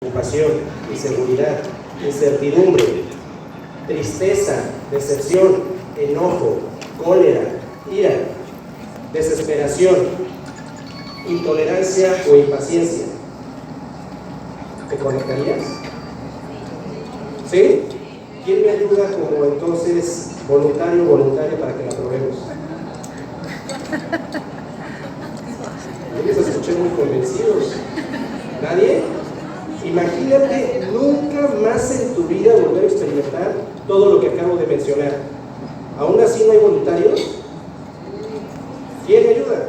preocupación, inseguridad, incertidumbre, tristeza, decepción, enojo, cólera, ira, desesperación, intolerancia o impaciencia. ¿Te conectarías? ¿Sí? ¿Quién me ayuda como entonces voluntario o voluntaria para que la probemos? Yo les escuché muy convencidos. ¿Nadie? Imagínate nunca más en tu vida volver a experimentar todo lo que acabo de mencionar. ¿Aún así no hay voluntarios? ¿Quién me ayuda?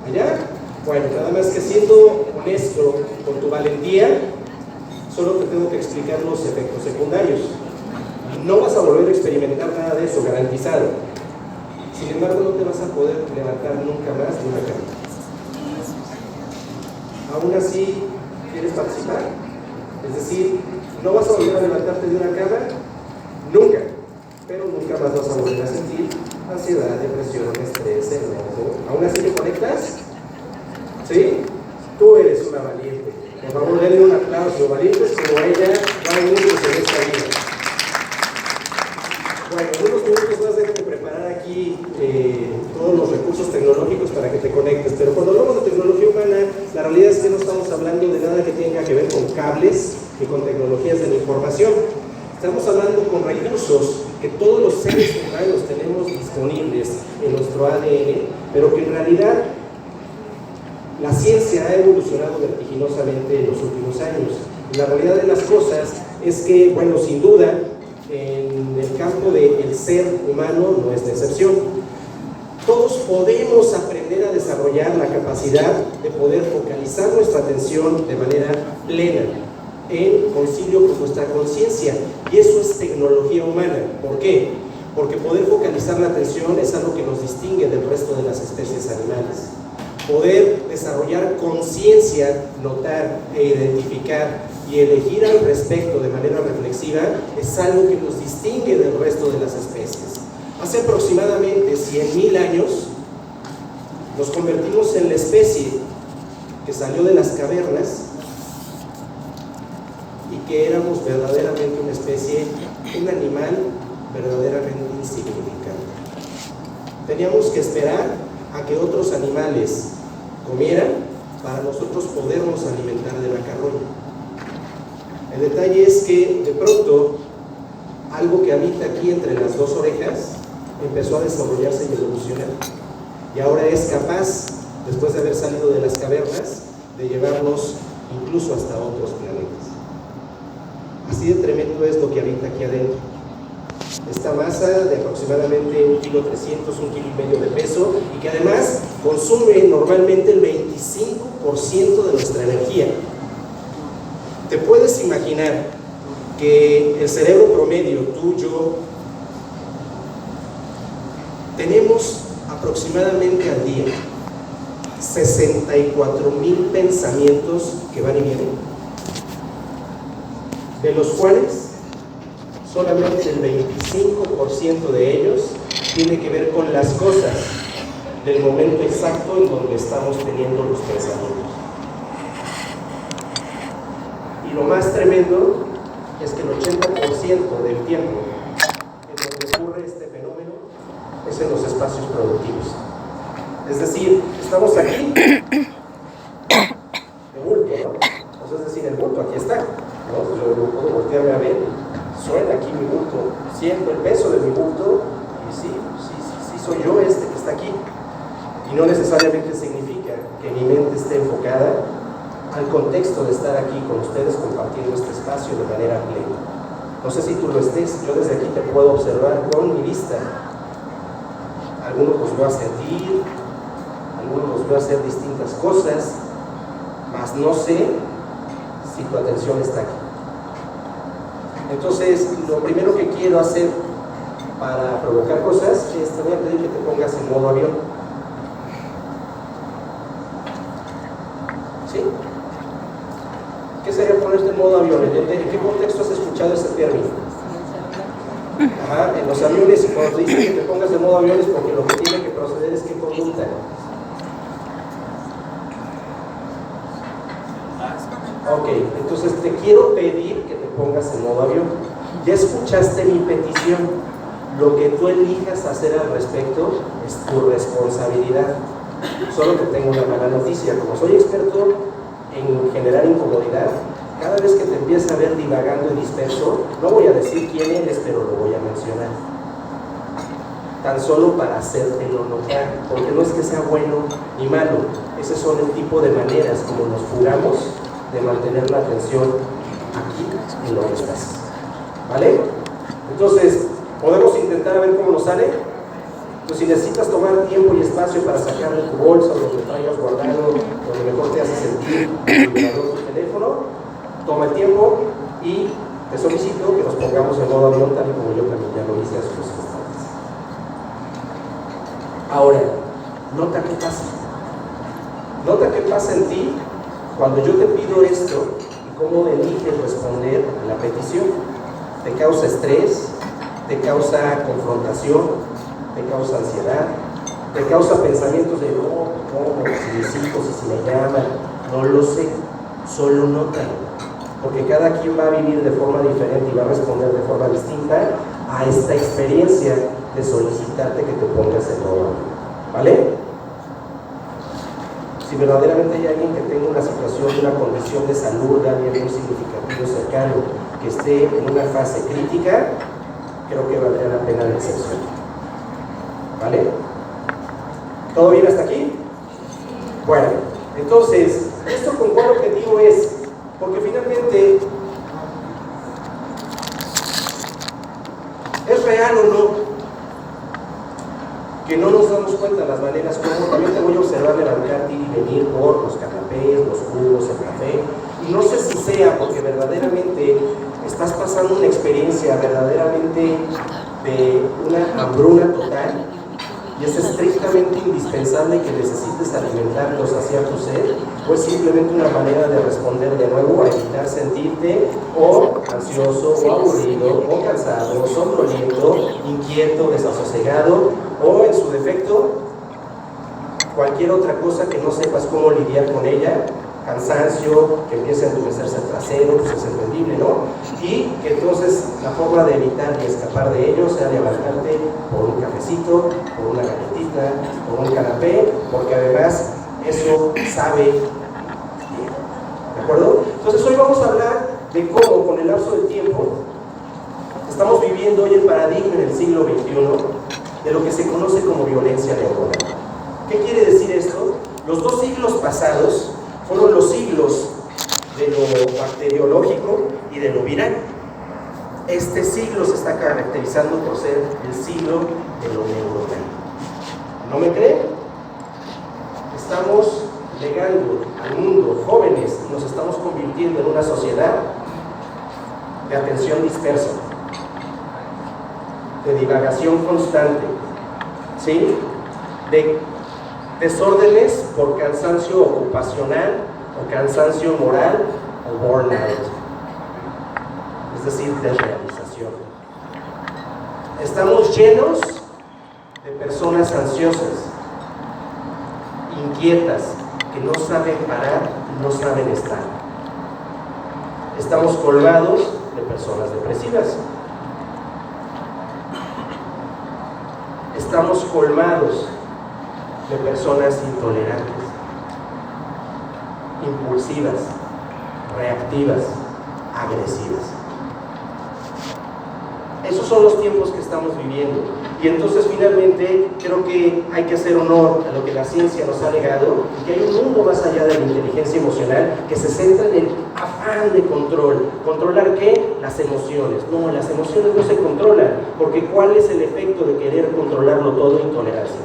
¿Allá? Bueno, nada más que siendo honesto con tu valentía, solo te tengo que explicar los efectos secundarios. No vas a volver a experimentar nada de eso, garantizado. Sin embargo, no te vas a poder levantar nunca más de una cama. Aún así, ¿quieres participar? Es decir, no vas a volver a levantarte de una cama nunca, pero nunca más vas a volver a sentir ansiedad, depresión, estrés, enojo. ¿Aún así te conectas? ¿Sí? Tú eres una valiente. Por favor, denle un aplauso. Valientes como ella, no hay muchos en esta vida. Bueno, en unos minutos más déjame preparar aquí todos los recursos tecnológicos para que te conectes. Pero cuando hablamos de tecnología humana, la realidad es que no estamos hablando de nada que tenga que ver con cables ni con tecnologías de la información. Estamos hablando con recursos que todos los seres humanos tenemos disponibles en nuestro ADN, pero que en realidad la ciencia ha evolucionado vertiginosamente en los últimos años. Y la realidad de las cosas es que, bueno, sin duda, en el campo del ser humano no es la excepción. Todos podemos aprender a desarrollar la capacidad de poder focalizar nuestra atención de manera plena, en concilio con nuestra conciencia, y eso es tecnología humana. ¿Por qué? Porque poder focalizar la atención es algo que nos distingue del resto de las especies animales. Poder desarrollar conciencia, notar e identificar y elegir al respecto de manera reflexiva es algo que nos distingue del resto de las especies. Hace aproximadamente 100.000 años nos convertimos en la especie que salió de las cavernas y que éramos verdaderamente una especie, un animal verdaderamente insignificante. Teníamos que esperar a que otros animales comieran para nosotros podernos alimentar de la carroña. El detalle es que de pronto algo que habita aquí entre las dos orejas empezó a desarrollarse y evolucionar, y ahora es capaz, después de haber salido de las cavernas, de llevarnos incluso hasta otros planetas. Así de tremendo es lo que habita aquí adentro. Esta masa de aproximadamente 1,3 kg, 1,5 kg de peso, y que además consume normalmente el 25% de nuestra energía. ¿Te puedes imaginar que el cerebro promedio, tú, yo, tenemos aproximadamente al día 64,000 pensamientos que van y vienen, de los cuales solamente el 25% de ellos tiene que ver con las cosas del momento exacto en donde estamos teniendo los pensamientos? Y lo más tremendo es que el 80% del tiempo en donde ocurre este fenómeno es en los espacios productivos. Es decir, estamos aquí de bulto, ¿no? O sea, es decir, el bulto aquí está, ¿no? Yo puedo voltearme a ver, suena aquí mi bulto, siento el peso de mi bulto, y sí, soy yo este que está aquí. Y no necesariamente significa que mi mente esté enfocada al contexto de estar aquí con ustedes compartiendo este espacio de manera plena. No sé si tú lo estés, yo desde aquí te puedo observar con mi vista. Algunos los veo a sentir, algunos los veo a hacer distintas cosas, mas no sé si tu atención está aquí. Entonces, lo primero que quiero hacer para provocar cosas es te voy a pedir que te pongas en modo avión. ¿Sí? ¿Qué sería ponerte en modo avión? ¿En qué contexto has escuchado ese término? Ajá, en los aviones, cuando te dicen que te pongas en modo avión es porque lo que tiene que proceder es que conducta. Ok, entonces te quiero pedir que te pongas en modo avión. Ya escuchaste mi petición. Lo que tú elijas hacer al respecto es tu responsabilidad. Solo que tengo una mala noticia. Como soy experto en generar incomodidad, cada vez que te empieza a ver divagando y disperso, no voy a decir quién eres, pero lo voy a mencionar. Tan solo para hacértelo notar, porque no es que sea bueno ni malo. Esos son el tipo de maneras como nos juramos de mantener la atención aquí en lo que estás. ¿Vale? Entonces, podemos intentar a ver cómo nos sale. Entonces, si necesitas tomar tiempo y espacio para sacar de tu bolsa, donde traigas guardado, donde mejor te hace sentir el vibrador de tu teléfono, toma el tiempo y te solicito que nos pongamos en modo avión, tal y como yo también ya lo hice hace unos instantes. Ahora, nota qué pasa. Nota qué pasa en ti cuando yo te pido esto y cómo eliges responder a la petición. ¿Te causa estrés? ¿Te causa confrontación? ¿Te causa ansiedad? ¿Te causa pensamientos de ¿cómo? Si mis hijos y si me llaman? No lo sé, solo nótalo. Porque cada quien va a vivir de forma diferente y va a responder de forma distinta a esta experiencia de solicitarte que te pongas en modo, ¿vale? Si verdaderamente hay alguien que tenga una situación, una condición de salud, de alguien muy significativo, cercano, que esté en una fase crítica, creo que valdría la pena la excepción. ¿Vale? ¿Todo bien hasta aquí? Bueno, entonces, ¿esto con cuál objetivo es? Porque finalmente, ¿es real o no que no nos damos cuenta de las maneras como también te voy a observar levantarte y venir por los canapés, los jugos, el café? Y no sé si sea porque verdaderamente estás pasando una experiencia verdaderamente de una hambruna total y es estrictamente indispensable que necesites alimentar o saciar tu sed, o es simplemente una manera de responder de nuevo a evitar sentirte o ansioso, o aburrido, o cansado, o somnoliento, inquieto, desasosegado, o en su defecto, cualquier otra cosa que no sepas cómo lidiar con ella, cansancio, que empiece a entumecerse el trasero, pues es entendible, ¿no? Y que entonces la forma de evitar y escapar de ello sea levantarte por un cafecito, por una galletita, por un canapé, porque además eso sabe bien. ¿De acuerdo? Entonces hoy vamos a hablar de cómo con el lapso del tiempo estamos viviendo hoy el paradigma en el siglo XXI de lo que se conoce como violencia neuronal. ¿Qué quiere decir esto? Los 2 siglos pasados fueron los siglos de lo bacteriológico y de lo viral. Este siglo se está caracterizando por ser el siglo de lo neuronal. ¿No me creen? Estamos legando al mundo jóvenes y nos estamos convirtiendo en una sociedad de atención dispersa, de divagación constante, ¿sí? De desórdenes por cansancio ocupacional o cansancio moral o burnout, es decir, desrealización. Estamos llenos de personas ansiosas, inquietas, que no saben parar y no saben estar. Estamos colmados de personas depresivas. Estamos colmados de personas intolerantes, impulsivas, reactivas, agresivas. Esos son los tiempos que estamos viviendo. Y entonces finalmente creo que hay que hacer honor a lo que la ciencia nos ha legado y que hay un mundo más allá de la inteligencia emocional que se centra en el afán de control. ¿Controlar qué? Las emociones. No, las emociones no se controlan, porque ¿cuál es el efecto de querer controlarlo todo? Intolerancia.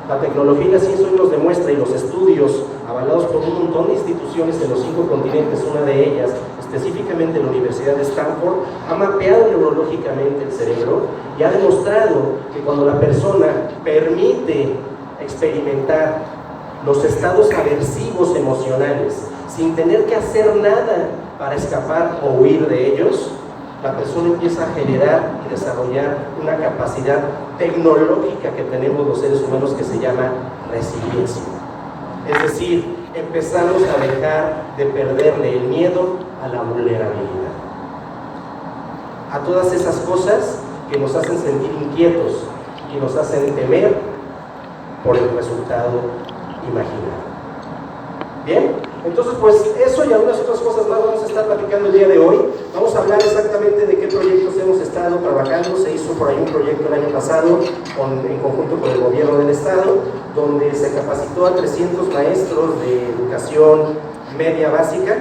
La tecnología y la ciencia hoy nos demuestra, y los estudios avalados por un montón de instituciones en los 5 continentes, una de ellas, específicamente la Universidad de Stanford, ha mapeado neurológicamente el cerebro y ha demostrado que cuando la persona permite experimentar los estados aversivos emocionales sin tener que hacer nada para escapar o huir de ellos, la persona empieza a generar y desarrollar una capacidad tecnológica que tenemos los seres humanos que se llama resiliencia. Es decir, empezamos a dejar de perderle el miedo a la vulnerabilidad, a todas esas cosas que nos hacen sentir inquietos, que nos hacen temer por el resultado imaginado. Bien, entonces pues eso y algunas otras cosas más vamos a estar platicando el día de hoy. Vamos a hablar exactamente de qué proyectos hemos estado trabajando. Se hizo por ahí un proyecto el año pasado en conjunto con el gobierno del estado, donde se capacitó a 300 maestros de educación media básica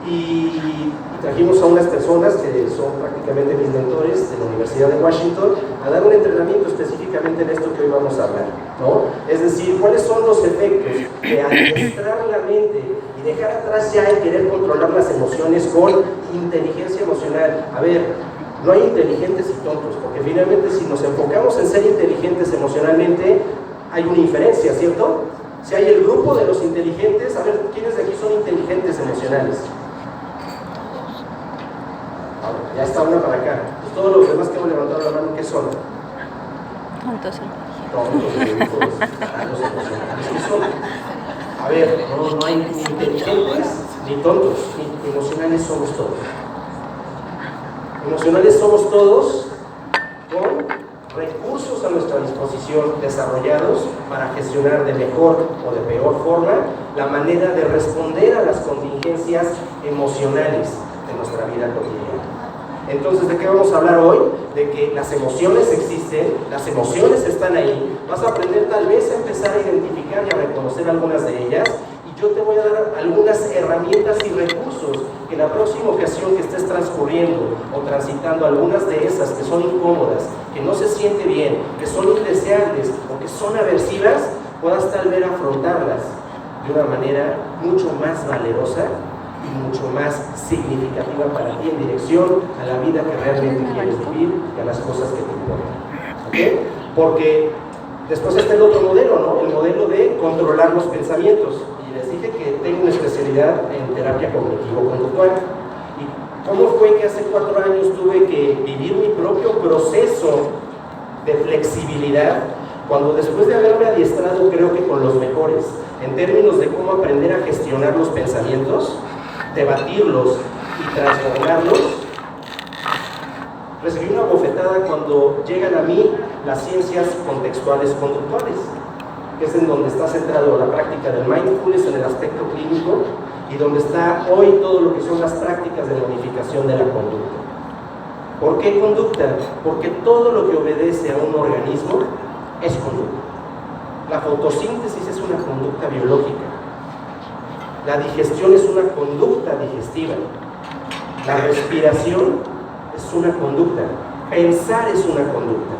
y trajimos a unas personas que son prácticamente mis mentores de la Universidad de Washington a dar un entrenamiento específicamente en esto que hoy vamos a hablar, ¿no? Es decir, cuáles son los efectos de adiestrar la mente y dejar atrás ya el querer controlar las emociones con inteligencia emocional. A ver, no hay inteligentes y tontos, porque finalmente si nos enfocamos en ser inteligentes emocionalmente, hay una inferencia, ¿cierto? Si hay el grupo de los inteligentes, a ver, ¿quiénes de aquí son inteligentes emocionales? Ya está una para acá. Pues todos los demás que hemos levantado la mano, ¿qué son? ¿Cuántos son? Todos los emocionales. ¿Qué son? A ver, no hay ni inteligentes ni tontos, ni emocionales somos todos. Emocionales somos todos con recursos a nuestra disposición desarrollados para gestionar de mejor o de peor forma la manera de responder a las contingencias emocionales de nuestra vida cotidiana. Entonces, ¿de qué vamos a hablar hoy? De que las emociones existen, las emociones están ahí. Vas a aprender tal vez a empezar a identificar y a reconocer algunas de ellas, y yo te voy a dar algunas herramientas y recursos que en la próxima ocasión que estés transcurriendo o transitando algunas de esas que son incómodas, que no se siente bien, que son indeseables o que son aversivas, puedas tal vez afrontarlas de una manera mucho más valerosa y mucho más significativa para ti en dirección a la vida que realmente quieres vivir y a las cosas que te importan. ¿Okay? Porque después está el otro modelo, ¿no? El modelo de controlar los pensamientos. Y les dije que tengo una especialidad en terapia cognitivo-conductual. ¿Y cómo fue que hace 4 años tuve que vivir mi propio proceso de flexibilidad? Cuando después de haberme adiestrado, creo que con los mejores, en términos de cómo aprender a gestionar los pensamientos, debatirlos y transformarlos, recibí una bofetada cuando llegan a mí las ciencias contextuales conductuales, que es en donde está centrado la práctica del mindfulness en el aspecto clínico y donde está hoy todo lo que son las prácticas de modificación de la conducta. ¿Por qué conducta? Porque todo lo que obedece a un organismo es conducta. La fotosíntesis es una conducta biológica. La digestión es una conducta digestiva. La respiración es una conducta. Pensar es una conducta.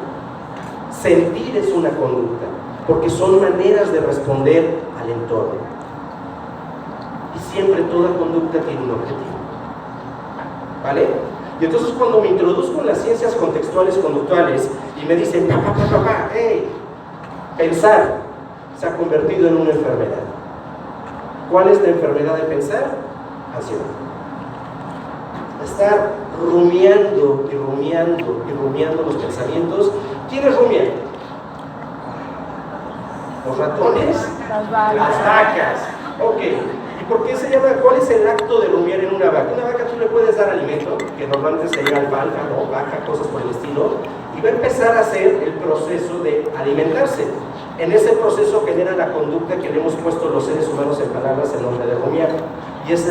Sentir es una conducta, porque son maneras de responder al entorno. Y siempre toda conducta tiene un objetivo. ¿Vale? Y entonces cuando me introduzco en las ciencias contextuales conductuales y me dicen, hey, pensar se ha convertido en una enfermedad. ¿Cuál es la enfermedad de pensar? Ansiedad. Estar rumiando y rumiando y rumiando los pensamientos. ¿Quiénes rumian? Los ratones, las vacas. Ok. ¿Y por qué se llama? ¿Cuál es el acto de rumiar en una vaca? Una vaca tú le puedes dar alimento, que normalmente sería alfalfa, ¿no? Vaca, cosas por el estilo, y va a empezar a hacer el proceso de alimentarse. En ese proceso genera la conducta que le hemos puesto los seres humanos en palabras en nombre de rumiar. Y es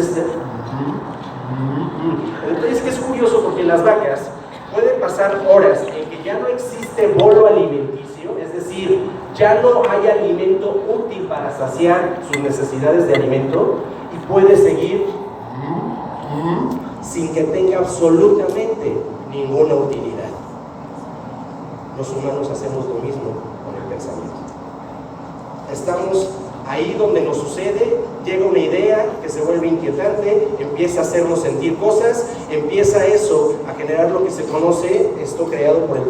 Entonces, que es curioso porque en las vacas pueden pasar horas en que ya no existe bolo alimenticio, es decir, ya no hay alimento útil para saciar sus necesidades de alimento, y puede seguir sin que tenga absolutamente ninguna utilidad. Los humanos hacemos lo mismo con el pensamiento. Estamos ahí donde nos sucede, llega una idea que se vuelve inquietante, empieza a hacernos sentir cosas, empieza eso a generar lo que se conoce, esto creado por el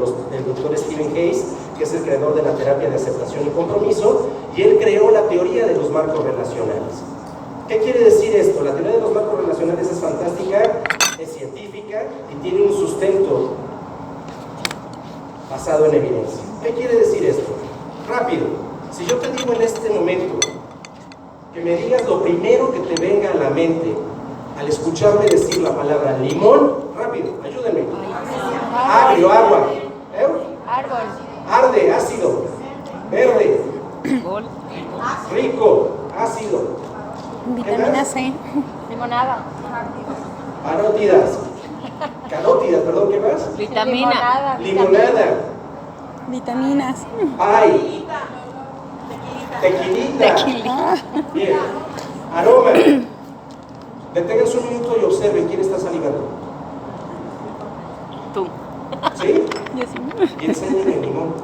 doctor Stephen Hayes, que es el creador de la terapia de aceptación y compromiso, y él creó la teoría de los marcos relacionales. ¿Qué quiere decir esto? La teoría de los marcos relacionales es fantástica, es científica y tiene un sustento basado en evidencia. ¿Qué quiere decir esto? Rápido. Si yo te digo en este momento que me digas lo primero que te venga a la mente al escucharme decir la palabra limón. Rápido, ayúdenme. Agrio, agua. Árbol. Arde, ácido. Verde. Rico, ácido. Vitamina C. Limonada. Carótidas, perdón, ¿qué más? Vitamina. Limonada. Vitaminas. Ay. Tequilita. Bien. Aroma. Deténganse un minuto y observen quién está salivando. Tú. ¿Sí? Yo sí. Y enseñen el limón.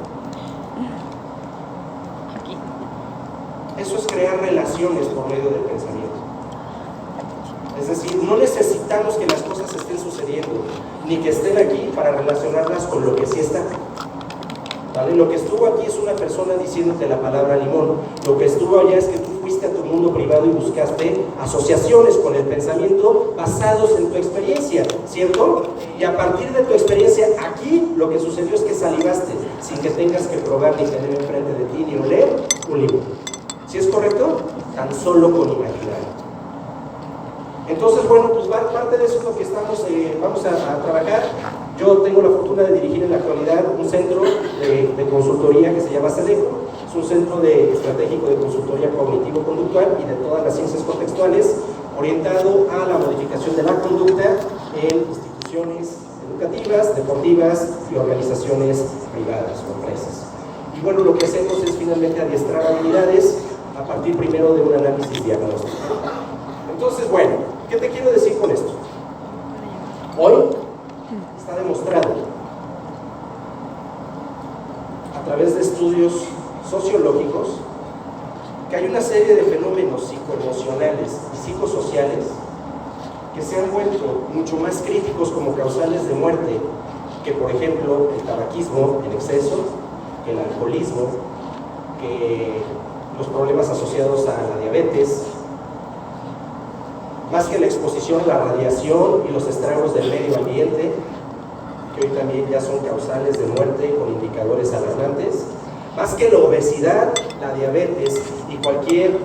Aquí. Eso es crear relaciones por medio del pensamiento. Es decir, no necesitamos que las cosas estén sucediendo, ni que estén aquí para relacionarlas con lo que sí está. ¿Vale? Lo que estuvo aquí es una persona diciéndote la palabra limón. Lo que estuvo allá es que tú fuiste a tu mundo privado y buscaste asociaciones con el pensamiento basados en tu experiencia, ¿cierto? Y a partir de tu experiencia aquí, lo que sucedió es que salivaste sin que tengas que probar ni tener enfrente de ti ni oler un limón. ¿Sí es correcto? Tan solo con imaginar. Entonces, bueno, pues parte de eso es lo que vamos a trabajar. Yo tengo la fortuna de dirigir en la actualidad un centro de consultoría que se llama CEDECO. Es un centro estratégico de consultoría cognitivo-conductual y de todas las ciencias contextuales, orientado a la modificación de la conducta en instituciones educativas, deportivas y organizaciones privadas o empresas. Y bueno, lo que hacemos es finalmente adiestrar habilidades a partir primero de un análisis diagnóstico. Entonces, bueno, ¿qué te quiero decir con esto? Hoy está demostrado a través de estudios sociológicos que hay una serie de fenómenos psicoemocionales y psicosociales que se han vuelto mucho más críticos como causales de muerte que, por ejemplo, el tabaquismo en exceso, que el alcoholismo, que los problemas asociados a la diabetes, más que la exposición a la radiación y los estragos del medio ambiente, que hoy también ya son causales de muerte con indicadores alarmantes, más que la obesidad, la diabetes y cualquier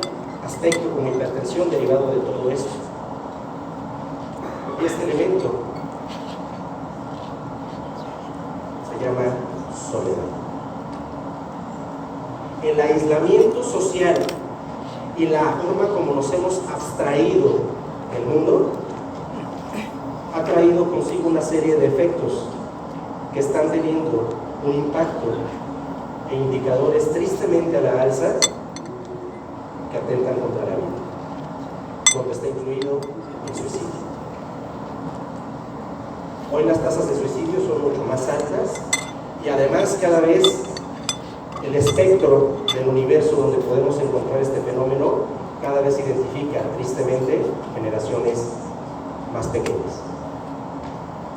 aspecto como hipertensión derivado de todo esto. Y este elemento se llama soledad. El aislamiento social y la forma como nos hemos abstraído el mundo ha traído consigo una serie de efectos que están teniendo un impacto e indicadores tristemente a la alza que atentan contra la vida, donde está incluido el suicidio. Hoy las tasas de suicidio son mucho más altas y además cada vez el espectro del universo donde podemos encontrar este fenómeno cada vez identifica tristemente generaciones más pequeñas.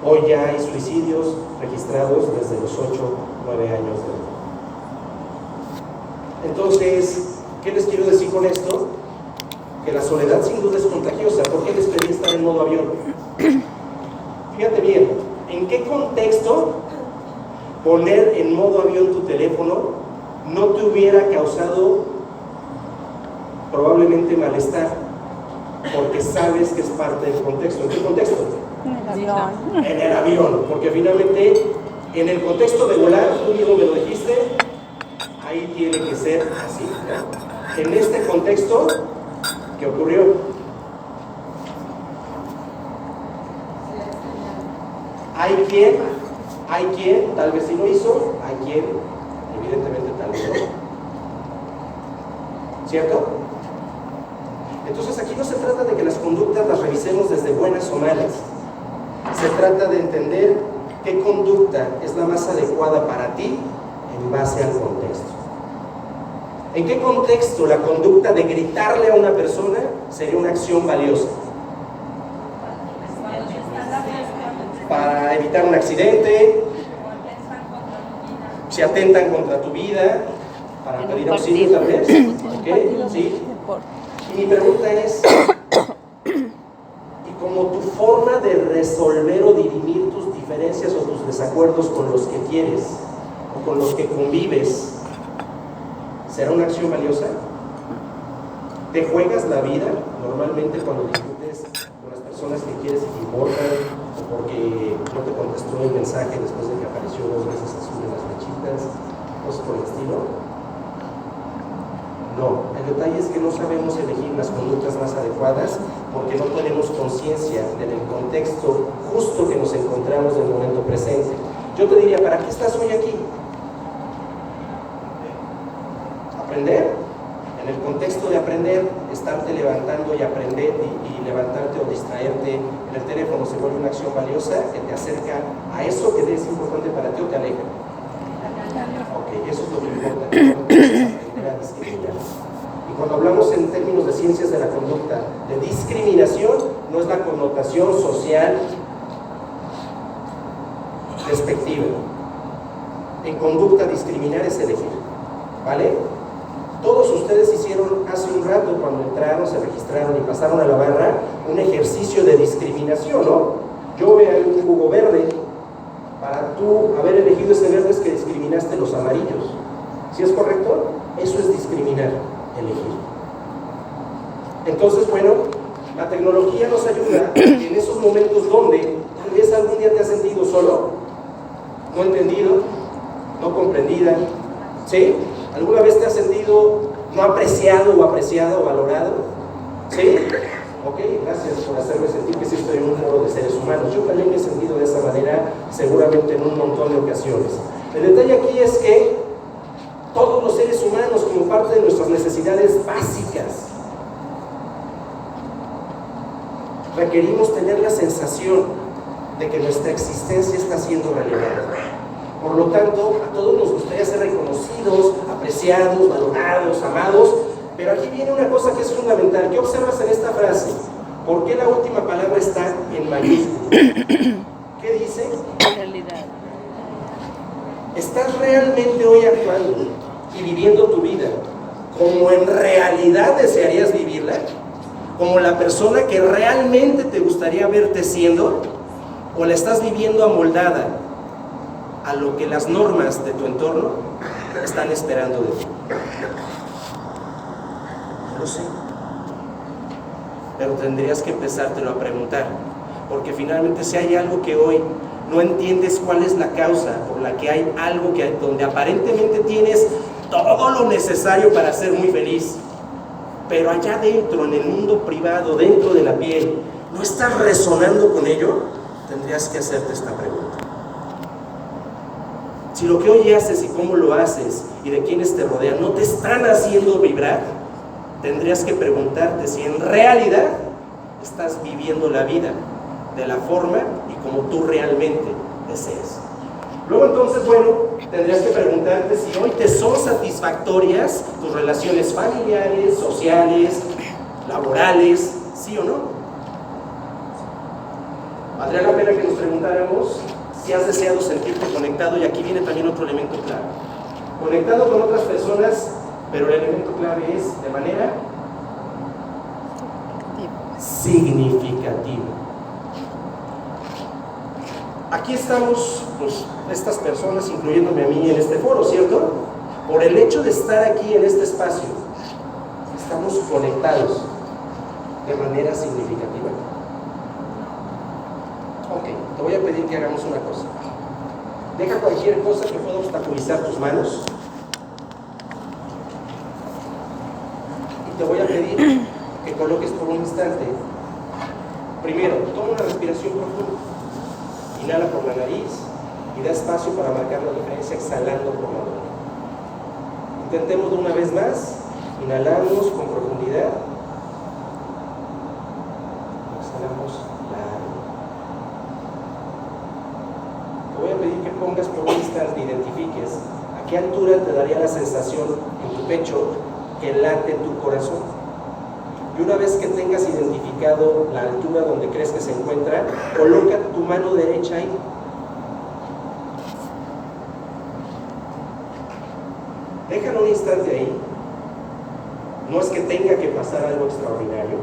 Hoy ya hay suicidios registrados desde los 8 o 9 años de edad. Entonces, ¿qué les quiero decir con esto? Que la soledad sin duda es contagiosa. ¿Por qué les pedí estar en modo avión? Fíjate bien, ¿en qué contexto poner en modo avión tu teléfono no te hubiera causado probablemente malestar? Porque sabes que es parte del contexto. ¿En qué contexto? En el avión. En el avión, porque finalmente en el contexto de volar, tú mismo me lo dijiste, ahí tiene que ser así, ¿no? En este contexto, ¿qué ocurrió? Hay quien tal vez sí lo hizo, hay quien evidentemente tal vez no. ¿Cierto? Entonces aquí no se trata de que las conductas las revisemos desde buenas o malas. Se trata de entender qué conducta es la más adecuada para ti en base al contexto. ¿En qué contexto la conducta de gritarle a una persona sería una acción valiosa? Para evitar un accidente, si atentan contra tu vida, para pedir auxilio tal vez. ¿Okay? ¿Sí? Y mi pregunta es, ¿y como tu forma de resolver o dirimir tus diferencias o tus desacuerdos con los que quieres o con los que convives, será una acción valiosa? Te juegas la vida normalmente cuando discutes con las personas que quieres y te importan, o porque no te contestó el mensaje después de que apareció 2 veces azul en las flechitas, cosas por el estilo. No, el detalle es que no sabemos elegir las conductas más adecuadas porque no tenemos conciencia del contexto justo que nos encontramos en el momento presente. Yo te diría, ¿para qué estás hoy aquí? ¿Aprender? En el contexto de aprender, estarte levantando y aprender y levantarte o distraerte en el teléfono se vuelve una acción valiosa que te acerca a eso que es importante para ti o te aleja. Ok, eso es lo que importa. Aprender a discriminar. Y cuando hablamos en términos de ciencias de la conducta, de discriminación, no es la connotación social despectiva. En conducta, discriminar es elegir. ¿Vale? Todos ustedes hicieron hace un rato, cuando entraron, se registraron y pasaron a la barra, un ejercicio de discriminación, ¿no? Yo veo un jugo verde. Para tú haber elegido ese verde es que discriminaste los amarillos. ¿Sí es correcto? Eso es discriminar, elegir. Entonces, bueno, la tecnología nos ayuda en esos momentos donde tal vez algún día te has sentido solo, no entendido, no comprendida, ¿sí? ¿Alguna vez te has sentido no apreciado o apreciada o valorado? ¿Sí? Ok, gracias por hacerme sentir que sí estoy en un foro de seres humanos. Yo también me he sentido de esa manera, seguramente en un montón de ocasiones. El detalle aquí es que todos los seres humanos, como parte de nuestras necesidades básicas, requerimos tener la sensación de que nuestra existencia está siendo relevada. Por lo tanto, a todos nos gustaría ser reconocidos, apreciados, valorados, amados, pero aquí viene una cosa que es fundamental. ¿Qué observas en esta frase? ¿Por qué la última palabra está en mayúscula? ¿Qué dice? Realidad. ¿Estás realmente hoy actuando y viviendo tu vida como en realidad desearías vivirla? ¿Como la persona que realmente te gustaría verte siendo? ¿O la estás viviendo amoldada a lo que las normas de tu entorno están esperando de ti? No lo sé. Pero tendrías que empezártelo a preguntar, porque finalmente si hay algo que hoy no entiendes cuál es la causa por la que hay algo que, donde aparentemente tienes todo lo necesario para ser muy feliz, pero allá dentro, en el mundo privado, dentro de la piel, ¿no estás resonando con ello? Tendrías que hacerte esta pregunta. Si lo que hoy haces y cómo lo haces y de quienes te rodean no te están haciendo vibrar, tendrías que preguntarte si en realidad estás viviendo la vida de la forma y como tú realmente deseas. Luego entonces, bueno, tendrías que preguntarte si hoy te son satisfactorias tus relaciones familiares, sociales, laborales, ¿sí o no? Valdría la pena que nos preguntáramos si has deseado sentirte conectado, y aquí viene también otro elemento clave. Conectado con otras personas, pero el elemento clave es de manera significativa. Aquí estamos, pues, estas personas, incluyéndome a mí en este foro, ¿cierto? Por el hecho de estar aquí en este espacio, estamos conectados de manera significativa. Ok, te voy a pedir que hagamos una cosa. Deja cualquier cosa que pueda obstaculizar tus manos. Y te voy a pedir que coloques por un instante. Primero, toma una respiración profunda. Inhala por la nariz y da espacio para marcar la diferencia exhalando por la boca. Intentemos de una vez más. Inhalamos con profundidad. Exhalamos largo. Te voy a pedir que pongas por un instante, identifiques a qué altura te daría la sensación en tu pecho que late tu corazón. Y una vez que tengas identificado la altura donde crees que se encuentra, coloca tu mano derecha ahí. Déjalo un instante ahí. No es que tenga que pasar algo extraordinario.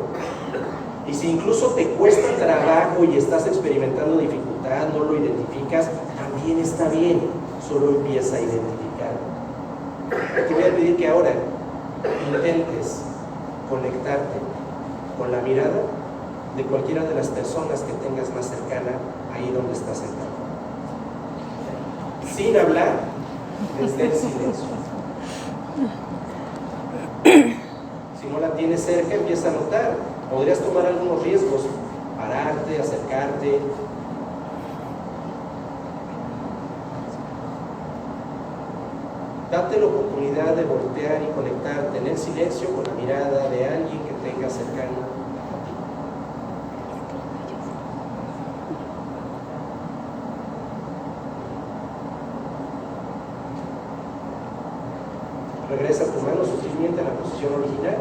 Y si incluso te cuesta trabajo y estás experimentando dificultad, no lo identificas, también está bien. Solo empieza a identificar. Te voy a pedir que ahora intentes conectarte con la mirada de cualquiera de las personas que tengas más cercana ahí donde estás sentado. Sin hablar, desde el silencio. Si no la tienes cerca, empieza a notar. Podrías tomar algunos riesgos, pararte, acercarte. Date la oportunidad de voltear y conectarte en el silencio con la mirada de alguien que tengas cercano a ti. Regresa tu mano sutilmente a la posición original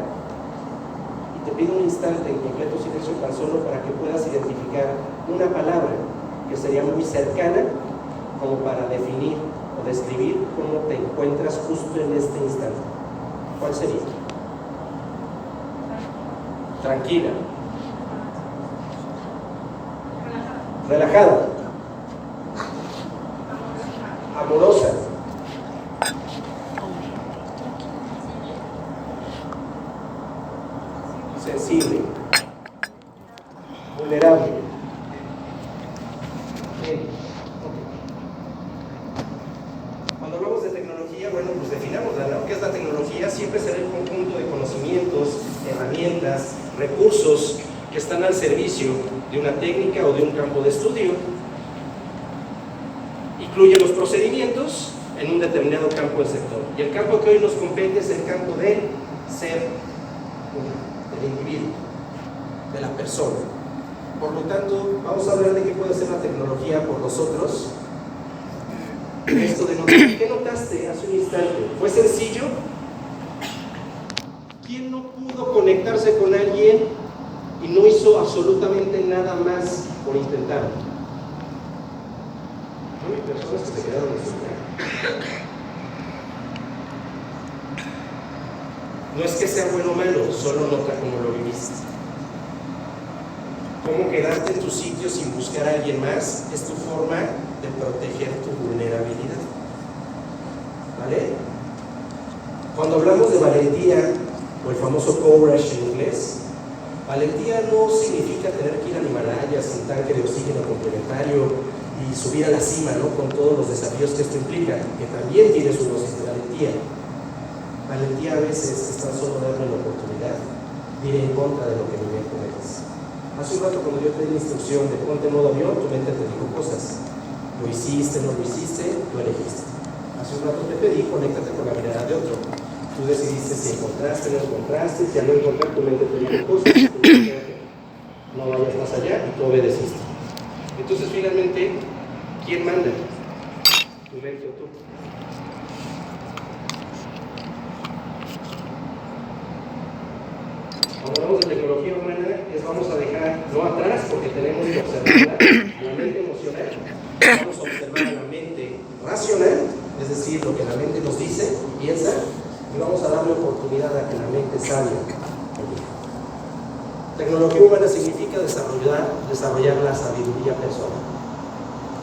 y te pido un instante en completo silencio tan solo para que puedas identificar una palabra que sería muy cercana como para definir o describir cómo te encuentras justo en este instante. ¿Cuál sería? Tranquila. Relajada. Amorosa. Sensible. Vulnerable. Bien. Cuando hablamos de tecnología, bueno, pues definámosla, ¿no? ¿Qué es la tecnología? Siempre será el conjunto de conocimientos, herramientas, recursos que están al servicio de una técnica o de un campo de estudio. Incluye los procedimientos en un determinado campo del sector. Y el campo que hoy nos compete es el campo del ser humano, del individuo, de la persona. Por lo tanto, vamos a hablar de qué puede hacer la tecnología por nosotros. Esto de notar, ¿qué notaste hace un instante? ¿Fue sencillo? ¿Quién no pudo conectarse con alguien y no hizo absolutamente nada más por intentarlo? No hay personas que se quedaron en su lugar. No es que sea bueno o malo, solo nota cómo lo viviste. Cómo quedarte en tu sitio sin buscar a alguien más es tu forma de proteger tu vulnerabilidad. ¿Vale? Cuando hablamos de valentía, o el famoso courage en inglés, valentía no significa tener que ir al Himalaya sin tanque de oxígeno complementario y subir a la cima, ¿no? Con todos los desafíos que esto implica, que también tiene su dosis de valentía. Valentía a veces es tan solo darme la oportunidad de ir en contra de lo que mi mente me dice. Hace un rato cuando yo te di la instrucción de ponte en modo avión, tu mente te dijo cosas. Lo hiciste, no lo hiciste, lo elegiste. Hace un rato te pedí, conéctate con la mirada de otro. Tú decidiste si encontraste, no encontraste, si al no encontrar tu mente te dijo cosas, tú dijiste, no vayas más allá y tú obedeciste. Entonces finalmente, ¿quién manda? ¿Tu mente o tú? Cuando hablamos de tecnología humana, vamos a dejar no atrás porque tenemos que observar la mente emocional, vamos a observar la mente racional, es decir, lo que la mente nos dice y piensa, y vamos a darle oportunidad a que la mente sabia. Tecnología humana significa desarrollar la sabiduría personal.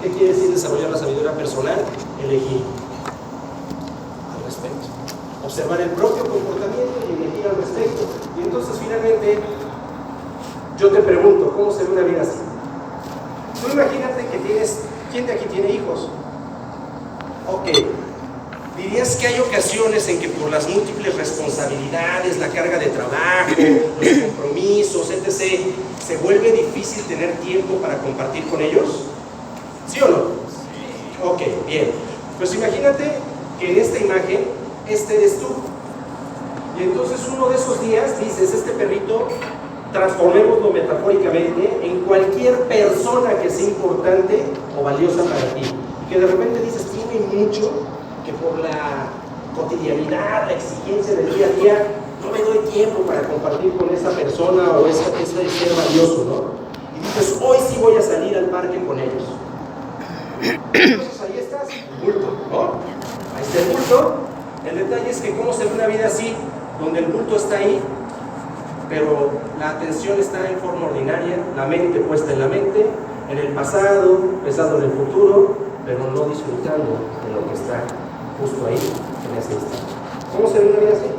¿Qué quiere decir desarrollar la sabiduría personal? Elegir al respecto. Observar el propio comportamiento y elegir al respecto. Y entonces finalmente yo te pregunto, ¿cómo se ve una vida así? Tú imagínate que tienes, ¿quién de aquí tiene hijos? Ok, dirías que hay ocasiones en que por las múltiples responsabilidades, la carga de trabajo, los compromisos, etc., se vuelve difícil tener tiempo para compartir con ellos. ¿Sí o no? Ok, bien. Pues imagínate que en esta imagen, este eres tú. Y entonces uno de esos días dices, este perrito, transformémoslo metafóricamente en cualquier persona que sea importante o valiosa para ti. Y que de repente dices, tiene mucho que por la cotidianidad, la exigencia del día a día, no me doy tiempo para compartir con esa persona o ese ser valioso, ¿no? Y dices, hoy sí voy a salir al parque con ellos. Entonces ahí estás, el bulto, ¿no? Ahí está el bulto. El detalle es que cómo se ve una vida así, donde el bulto está ahí, pero la atención está en forma ordinaria, la mente puesta en la mente, en el pasado, pensando en el futuro, pero no disfrutando de lo que está justo ahí, en ese instante. ¿Cómo se ve una vida así?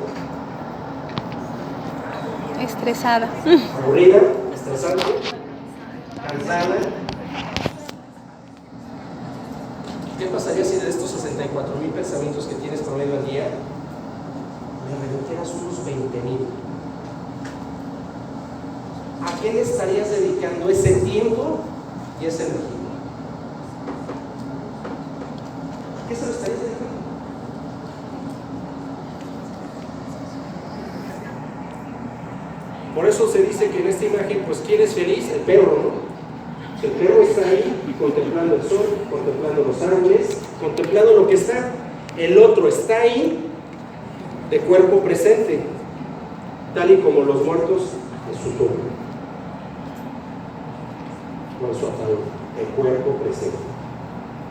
Estresada. Aburrida, estresante, cansada. ¿Qué pasaría si de estos 64,000 pensamientos que tienes promedio al día, le redujeras unos 20,000? ¿A qué le estarías dedicando ese tiempo y esa energía? ¿A qué se lo estarías dedicando? Por eso se dice que en esta imagen, pues, ¿quién es feliz? El perro, ¿no? El perro está ahí contemplando el sol, contemplando los árboles, contemplando lo que está. El otro está ahí de cuerpo presente, tal y como los muertos en su tumba, con su ataúd, de cuerpo presente,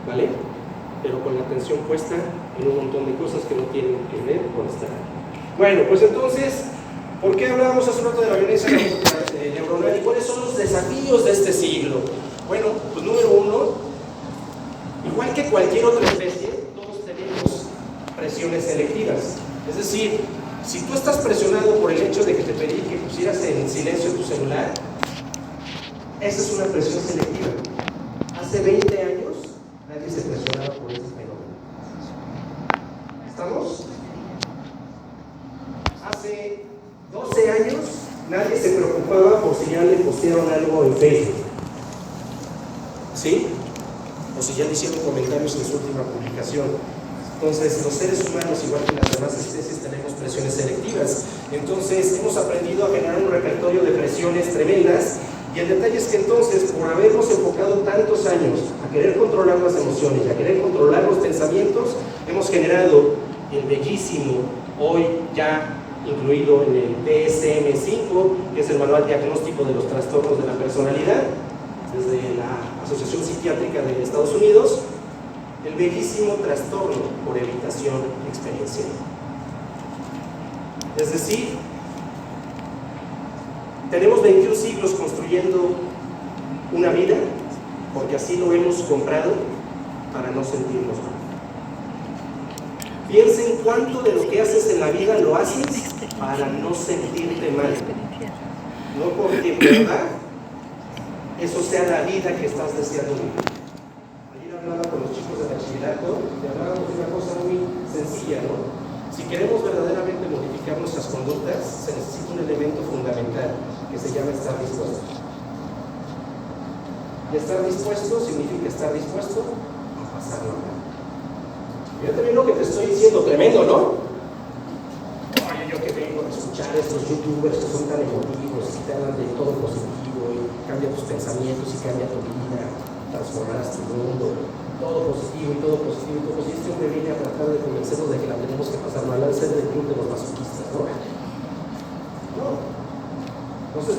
¿vale? Pero con la atención puesta en un montón de cosas que no tienen que ver con estar aquí. Bueno, pues entonces, ¿por qué hablábamos hace un rato de la violencia neuronal y cuáles son los desafíos de este siglo? Bueno, pues número uno, igual que cualquier otra especie, todos tenemos presiones selectivas. Es decir, si tú estás presionado por el hecho de que te pedí que pusieras en silencio tu celular, esa es una presión selectiva. Hace 20 años nadie se presionaba por ese fenómeno. ¿Estamos? Hace 12 años nadie se preocupaba por si ya le postearon algo en Facebook, ¿sí? O si ya le hicieron comentarios en su última publicación. Entonces, los seres humanos, igual que las demás especies, tenemos presiones selectivas. Entonces, hemos aprendido a generar un repertorio de presiones tremendas. Y el detalle es que entonces, por habernos enfocado tantos años a querer controlar las emociones y a querer controlar los pensamientos, hemos generado el bellísimo, hoy ya incluido en el DSM-5, que es el Manual Diagnóstico de los Trastornos de la Personalidad, desde la Asociación Psiquiátrica de Estados Unidos, el bellísimo trastorno por evitación experiencial. Es decir, tenemos 21 siglos construyendo una vida porque así lo hemos comprado para no sentirnos mal. Piensen cuánto de lo que haces en la vida lo haces para no sentirte mal. No porque en verdad eso sea la vida que estás deseando vivir. Ayer hablaba con los chicos de bachillerato y hablábamos de una cosa muy sencilla, ¿no? Si queremos verdaderamente modificar nuestras conductas, se necesita un elemento fundamental que se llama estar dispuesto. Y estar dispuesto significa estar dispuesto a pasarlo mal. Yo también lo que te estoy diciendo, tremendo, ¿no? Oye, yo que vengo a escuchar a estos youtubers que son tan emotivos y te hablan de todo positivo y cambia tus pensamientos y cambia tu vida, transformarás tu mundo, todo positivo y todo positivo y todo positivo. Este hombre viene a tratar de convencernos de que la tenemos que pasar mal, al ser del club de los masoquistas, ¿no? No. Entonces,